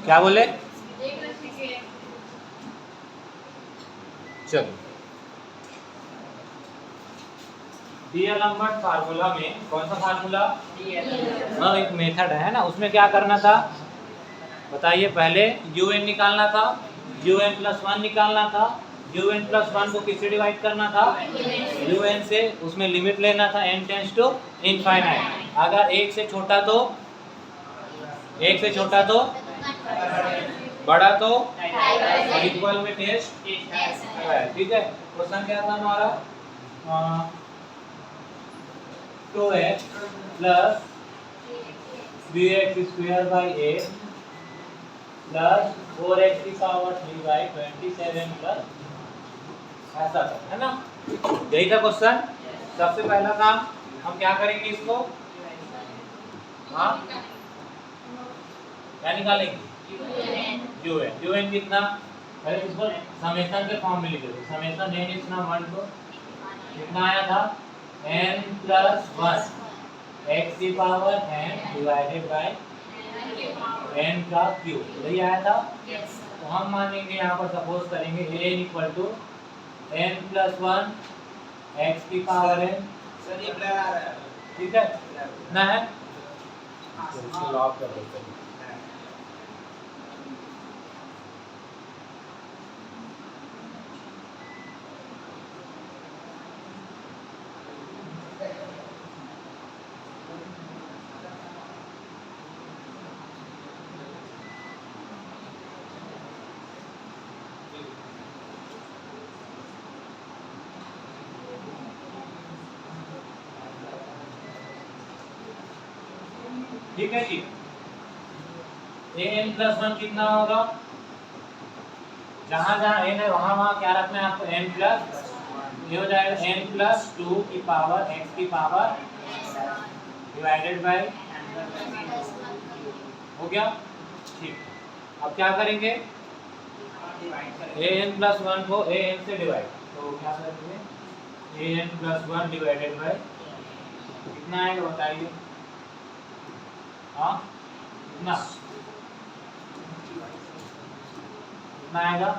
क्या बोले? चलो, डीएलएम्बर्ट फार्मूला में कौन सा फार्मूला? हाँ, एक मेथड है ना, उसमें क्या करना था बताइए? पहले un निकालना था, un+1 निकालना था, un+1 को किससे डिवाइड करना था? un से। उसमें लिमिट लेना था n टेंड्स टू इनफाइनाइट। अगर एक से छोटा तो बड़ा तो इक्वल में टेस्ट। ठीक है, क्वेश्चन क्या था हमारा? 2x plus 3x² plus 4x की पावर 3/27 प्लस ऐसा था, है ना? यही था क्वेश्चन। सबसे पहला काम हम क्या करेंगे? इसको हाँ क्या निकालेंगे? un कितना? पहले इसको समेशन के फॉर्म में लिख दो। समेशन n इज ना 1 को कितना आया था? n+1 x की power n divided by n का क्यूब, यही आया था। तो हम मानेंगे यहाँ पर, सपोज करेंगे n equal to n+1 x की पावर n। ठीक है ना? है इसको लॉक कर देते हैं। ठीक है जी, an+1 कितना होगा? जहां जहां n है वहां वहां क्या रखना है आपको? n+, ये हो जाएगा n+2 की पावर x की पावर डिवाइडेड बाय, हो गया? ठीक, अब क्या करेंगे? an+1 को an से डिवाइड, तो क्या करेंगे? an+1 डिवाइडेड बाय कितना आएगा बताइए? हाँ कितना आएगा?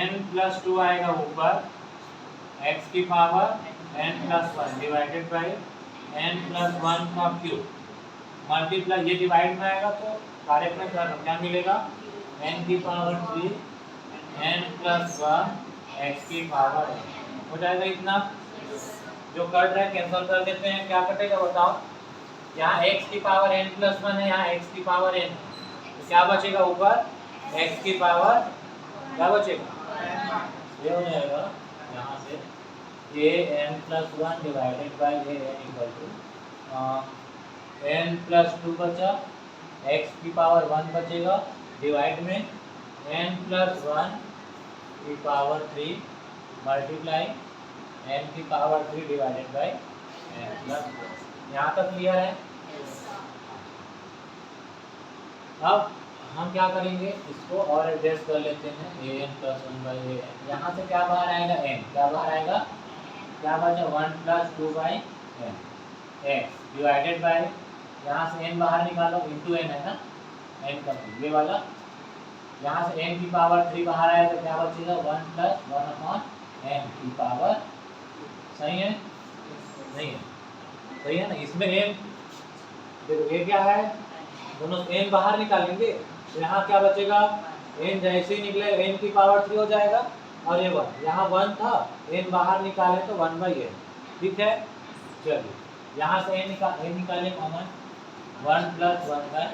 n+2 आएगा ऊपर, x की power n+1 divided by n+1 का क्यूब मल्टीप्लाई, ये डिवाइड में आएगा तो डायरेक्ट में क्या मिलेगा? n की पावर 3 n+1 x की पावर n हो जाएगा इतना। जो कट रहा है कैंसिल कर देते हैं, क्या कटेगा बताओ? यहाँ x की पावर n+1 है, यहाँ x की पावर n, तो क्या बचेगा ऊपर? x की पावर क्या बचेगा? ये हो जाएगा यहाँ से an+1 divided by an equal to n+2 बचा, x की पावर 1 बचेगा डिवाइड में n+1 की पावर 3 मल्टीप्लाई n की पावर 3 डिवाइडेड बाय n+1। यहाँ तक क्लियर है? अब हम क्या करेंगे? इसको और एडजस्ट कर लेते हैं, an+1/an। यहाँ से क्या बाहर आएगा? n। क्या बाहर आएगा? क्या बचा? 1+2/n x डिवाइडेड बाय, यहाँ से n बाहर निकालो, इंटू n है ना, n का ये वाला। यहाँ से n की पावर 3 बाहर आया तो क्या बचेगा? 1+1/n की पावर। सही है? नहीं है? सही है ना? इसमें n देखो, ये क्या है? दोनों n बाहर निकालेंगे तो यहाँ क्या बचेगा? n जैसे ही निकले n की पावर 3 हो जाएगा, और ये 1, यहाँ 1 था, n बाहर निकाले तो 1/n। ठीक है, चलिए यहाँ से n निकाले कॉमन, 1+1/,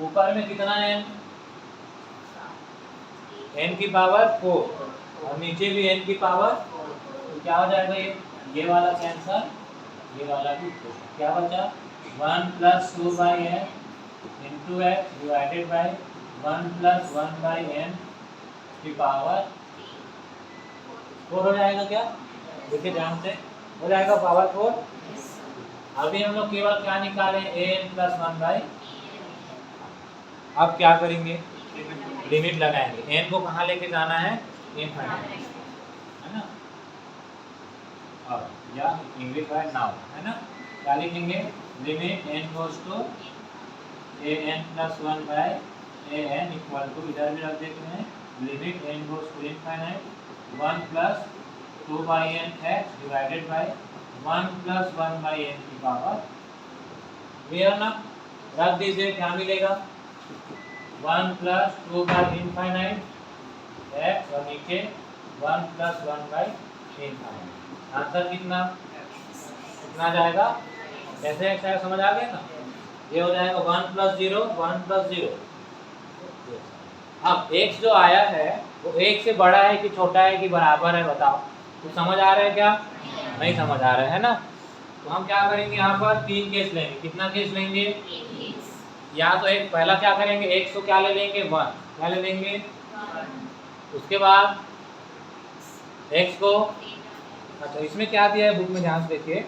ऊपर में कितना n? n की पावर 4, और नीचे भी n की पावर, तो क्या हो जाएगा? ये वाला कैंसर, ये वाला भी 4। क्या बचा? 1+2/n into x divided bye 1+1/n की पावर 4 हो जाएगा। क्या देखिए ध्यान से, हो जाएगा पावर 4। अभी हम लोग केवल क्या निकाले? an+1/। अब क्या करेंगे? लिमिट लगाएंगे। n को कहाँ लेके जाना है? इनफाइनाइट। है ना, और या इंग्लिश बाय नाउ, है ना। क्या लिखेंगे, limit n goes to an plus 1 by an equal to, इधर भी रख देते हैं, limit n goes to infinite 1 plus 2 by n x divided by 1 plus 1 by n की पावर, क्लियर ना। रख दीजिए, क्या मिलेगा, 1 प्लस 2 बाई इनफाइनाइट x और नीचे 1 प्लस 1 बाई इनफाइनाइट। आंसर कितना जाएगा, कैसे एक्स समझ आ गया ना। ये हो जाएगा 1 प्लस 0 1 प्लस 0। अब x जो आया है वो 1 से बड़ा है कि छोटा है कि बराबर है, बताओ। तो समझ आ रहा है क्या, नहीं समझ आ रहा है ना। तो हम क्या करेंगे, यहाँ पर 3 केस लेंगे। कितना केस लेंगे, या तो एक पहला क्या करेंगे, x को क्या ले लेंगे, 1 क्या ले लेंगे, उसके बाद x को, अच्छा इसमें क्या दिया है बुक में, ध्यान से देखिए,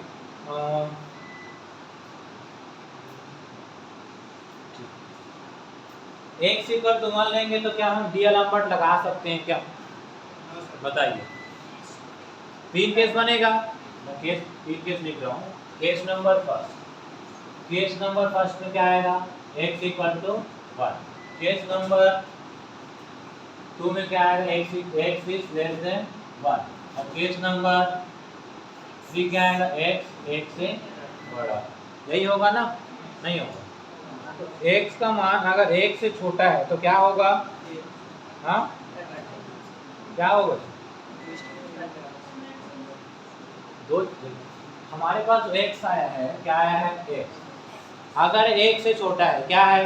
x इक्वल टू 1 लेंगे तो क्या हम डीएलएम्बर्ट लगा सकते हैं क्या, बताइए। 3 केस बनेगा, मैं केस 3 केस लिख रहा हूँ। केस नंबर फर्स्ट में क्या आएगा, x equal to 1। Case number 2 में क्या आएगा, x इज लेस देन 1। और केस नंबर 3 क्या आएगा, x से बड़ा। यही होगा ना, नहीं होगा। तो x का मान अगर 1 से छोटा है तो क्या होगा, हाँ क्या होगा, दो, हमारे पास x आया है, क्या आया है, x। अगर 1 से छोटा है क्या है,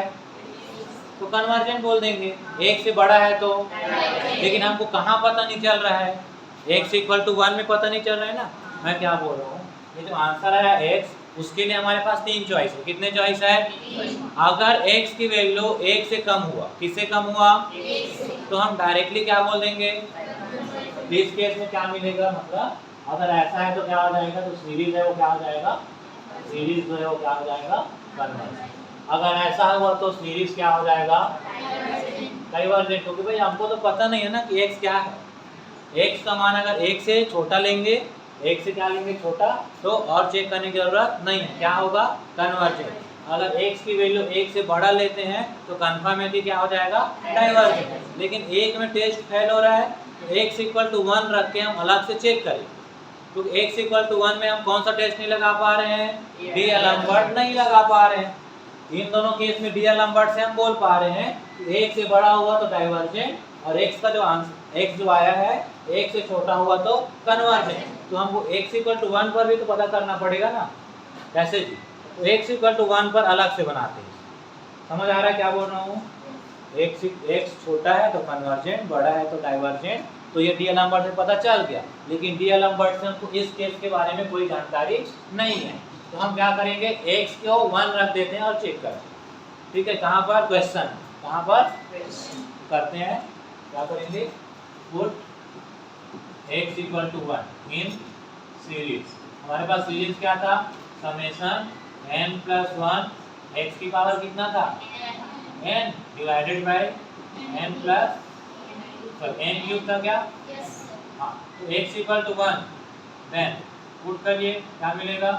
तो कन्वर्जेंट बोल देंगे। 1 से बड़ा है तो, लेकिन हमको कहाँ पता नहीं चल रहा है, x इक्वल टू 1 में पता नहीं चल रहा है ना। मैं क्या बोल रहा हूँ, ये जो आंसर आया x, उसके लिए हमारे पास 3 चॉइस है। कितने चॉइस है, अगर x की वैल्यू 1 से कम हुआ, किससे कम हुआ, तो हम डायरेक्टली क्या बोल देंगे, इस केस में क्या मिलेगा, मतलब अगर ऐसा है तो क्या हो जाएगा, तो सीरीज है वो क्या हो जाएगा, सीरीज जो है वो क्या हो जाएगा, कन्वर्जेंट। अगर ऐसा हुआ तो सीरीज क्या हो जाएगा, डाइवर्जेंट। क्योंकि भाई हमको तो पता नहीं है ना कि x क्या है। x का मान अगर 1 से छोटा लेंगे, 1 से क्या लेंगे, छोटा, तो और चेक करने की जरूरत नहीं है, क्या होगा, कन्वर्जेंट। अगर x की वैल्यू 1 से बड़ा लेते हैं तो कन्फर्मेटली क्या हो जाएगा, डाइवर्जेंट। लेकिन एक में टेस्ट फेल हो रहा है, तो x इक्वल टू 1 रख के हम अलग से चेक करें। तो x इक्वल टू 1 में हम कौन सा टेस्ट नहीं लगा पा रहे हैं, डीएलएम्बर्ट नहीं लगा पा रहे हैं। इन दोनों केस में डीएलएम्बर्ट से हम बोल पा रहे हैं 1 से बड़ा हुआ तो डाइवर्जेंट, और x का जो आंसर x जो आया है 1 से छोटा हुआ तो कन्वर्जेंट। तो हमको x इक्वल टू 1 पर भी तो पता करना पड़ेगा ना, कैसे जी। तो x इक्वल टू 1 पर अलग से बनाते हैं। समझ आ रहा है क्या बोल रहा हूँ, x छोटा है तो कन्वर्जेंट, बड़ा है तो डाइवर्जेंट। तो ये डीएलएम्बर्ट से पता चल गया, लेकिन डीएलएम्बर्ट से हमको इस केस के बारे में कोई जानकारी नहीं है। तो हम क्या करेंगे, x को 1 रख देते हैं और चेक करते हैं। ठीक है, कहाँ पर क्वेश्चन, कहाँ पर करते हैं, क्या करेंगे, put x equal to 1 in series. हमारे पास सीरीज क्या था, समेशन n प्लस 1 x की पावर कितना था, n divided by n plus n cube था क्या, हाँ। तो x equal to 1, then put करिए, क्या मिलेगा,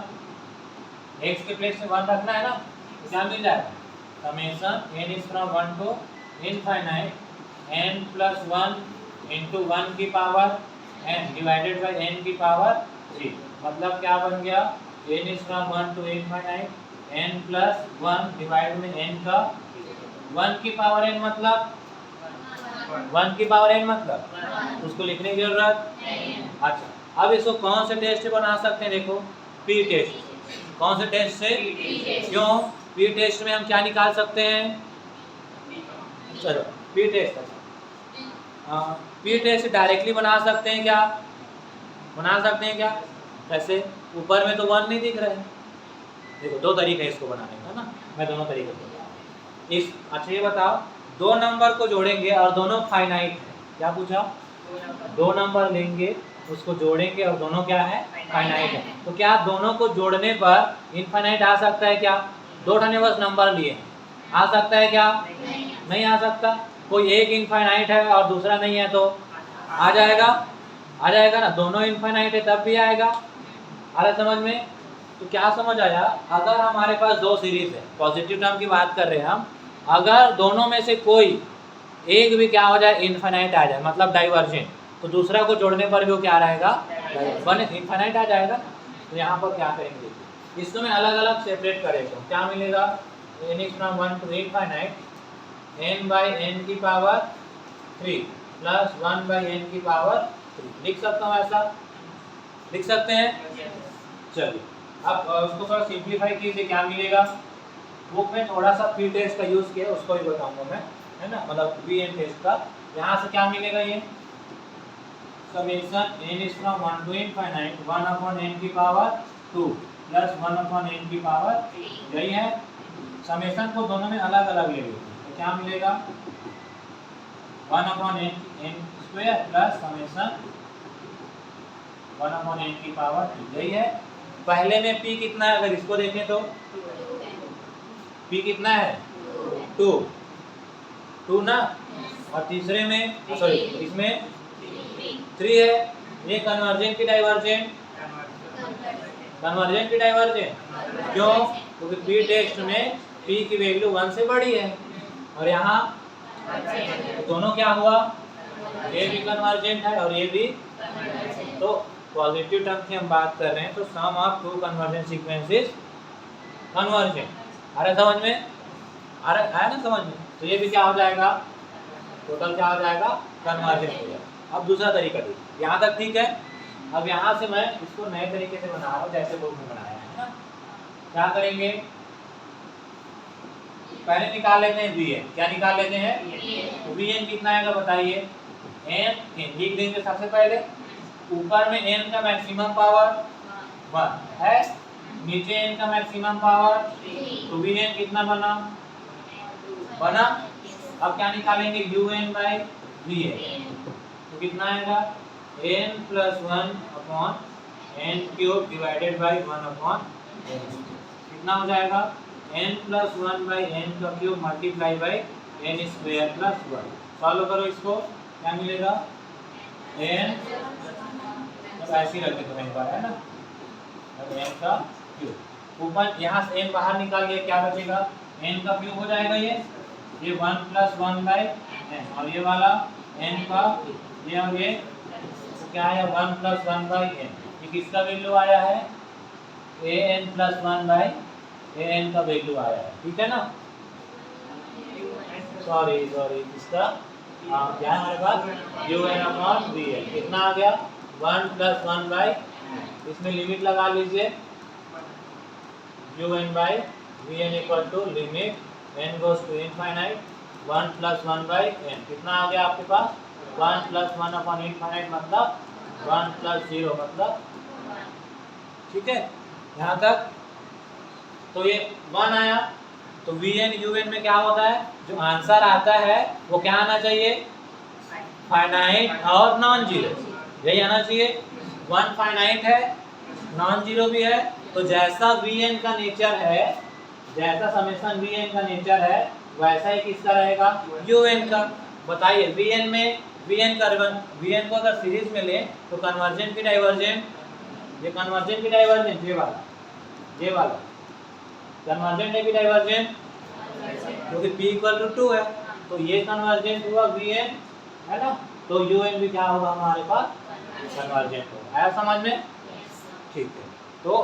x के प्लेस में 1 रखना है ना, तो क्या मिल जाएगा, summation n is from 1 to infinite n plus 1 into 1 की power n divided by n की पावर 3। मतलब क्या बन गया, n is from 1 to infinite n plus 1 divide में n का 1 की पावर n, मतलब 1 की पावर n, मतलब उसको लिखने की जरूरत नहीं। अच्छा, अब इसको कौन से टेस्ट से बना सकते हैं, देखो p टेस्ट। कौन से टेस्ट से, क्यों, p टेस्ट में हम क्या निकाल सकते हैं, चलो p टेस्ट, p टेस्ट से डायरेक्टली बना सकते हैं, क्या बना सकते हैं, क्या कैसे, ऊपर में तो 1 नहीं दिख रहा है। देखो 2 तरीके हैं इसको बनाने का ना, मैं दोनों तरीके से इस, अच्छा ये बताओ, 2 नंबर को जोड़ेंगे और दोनों फाइनाइट है, क्या पूछा, 2 नंबर लेंगे उसको जोड़ेंगे और दोनों क्या है, फाइनाइट है। तो क्या दोनों को जोड़ने पर इनफाइनाइट आ सकता है क्या, 2 बस नंबर लिए आ सकता है क्या, नहीं आ सकता। कोई एक इनफाइनाइट है और दूसरा नहीं है तो आ जाएगा, आ जाएगा ना, दोनों इनफाइनाइट है तब भी आएगा। आ रहा समझ में? तो क्या समझ आया, अगर हमारे पास दो सीरीज है, पॉजिटिव टर्म की बात कर रहे हैं हम, अगर दोनों में से कोई एक भी क्या हो जाए, इनफाइनाइट आ जाए, मतलब डाइवर्जेंट, तो दूसरा को जोड़ने पर भी वो क्या रहेगा, वन इनफाइनाइट आ जाएगा। तो यहाँ पर क्या करेंगे, इसको मैं अलग अलग सेपरेट करेगा, क्या मिलेगा, n is from 1 to infinite, n by n की पावर 3 प्लस 1 by n की पावर 3, लिख सकता हूँ ऐसा, लिख सकते हैं। चलिए अब उसको थोड़ा सिंप्लीफाई कीजिए, क्या मिलेगा, बुक में थोड़ा सा पी टेस्ट का यूज किया, उसको भी बताऊंगा मैं, है ना, मतलब वी एन टेस्ट का। यहाँ से क्या मिलेगा, ये summation n is from 1 to infinite 1 upon n की पावर 2 प्लस 1 upon n की पावर, यही है। समेशन को दोनों में अलग अलग ले लीजिए, तो क्या मिलेगा, 1 upon n square plus summation 1 upon n की पावर 2, यही है। पहले में p कितना है, अगर इसको देखें तो p कितना है, 2 ना, और तीसरे में सॉरी इसमें 3 है। ये कन्वर्जेंट की डाइवर्जेंट, कन्वर्जेंट की डाइवर्जेंट क्यों, क्योंकि p टेस्ट में p की वैल्यू 1 से बड़ी है, और यहाँ दोनों क्या हुआ, ये भी कन्वर्जेंट है और ये भी, तो पॉजिटिव टर्म की हम बात कर रहे हैं, तो sum of two convergent sequences convergent. आ रहा समझ में, आ रहा है ना समझ में, तो ये भी क्या हो जाएगा, टोटल क्या हो जाएगा, कन्वर्जेंट हो जाएगा। अब दूसरा तरीका देखिए, यहाँ तक ठीक है। अब यहाँ से मैं इसको नए तरीके से बना रहा हूँ, जैसे बुक में बनाया है ना। क्या करेंगे, पहले निकाल लेते हैं वी एन, क्या निकाल लेते हैं, तो वी एन कितना आएगा बताइए, एन लिख देंगे सबसे पहले, ऊपर में एन का मैक्सिमम पावर 1 है, नीचे एन का मैक्सिमम पावर, तो वी एन कितना बना। अब क्या निकालेंगे, U N by V N, तो कितना आएगा, n plus 1 upon n cube divided by 1 upon n, कितना हो जाएगा, n प्लस 1 बाई n का cube multiply by n square plus 1। Solve करो इसको, क्या मिलेगा, n तो ऐसे ही रखे तो कहीं बार है ना, n का क्यूब, ऊपर यहाँ से n बाहर निकाल लिया, क्या बचेगा, n का क्यूब हो जाएगा, ये 1 प्लस 1 बाई n, और ये वाला n का ये और ये क्या है, 1 प्लस 1 बाई n, ये किसका वैल्यू आया है, an प्लस 1 बाई an का वैल्यू आया है, ठीक है ना। सॉरी इसका क्या है हमारे पास, U N upon V N, कितना आ गया, 1 प्लस 1 बाई, इसमें लिमिट लगा लीजिए, U N by V N equal to limit n goes to infinite 1 plus 1 by n, कितना आ गया आपके पास, 1 प्लस 1 अपॉन इनफाइनाइट मतलब 1 प्लस 0 मतलब, ठीक है यहाँ तक। तो ये 1 आया, तो वी एन यू एन में क्या होता है, जो आंसर आता है वो क्या आना चाहिए, फाइनाइट और नॉन जीरो, यही आना चाहिए। 1 फाइनाइट है, नॉन जीरो भी है, तो जैसा वी एन का नेचर है, जैसा समेशन वी एन का नेचर है, वैसा ही किसका रहेगा, यू एन का। बताइए वी एन में, वी एन को अगर सीरीज में लें तो कन्वर्जेंट की डाइवर्जेंट, ये कन्वर्जेंट की डाइवर्जेंट, ये वाला कन्वर्जेंट है कि डाइवर्जेंट, क्योंकि p इक्वल टू 2 है, तो ये कन्वर्जेंट हुआ वी एन, है ना, तो यू एन भी क्या होगा हमारे पास, कन्वर्जेंट होगा। आया समझ में, ठीक है, तो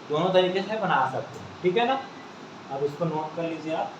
दोनों तरीके से बना सकते हैं, ठीक है ना। अब इसको नोट कर लीजिए आप।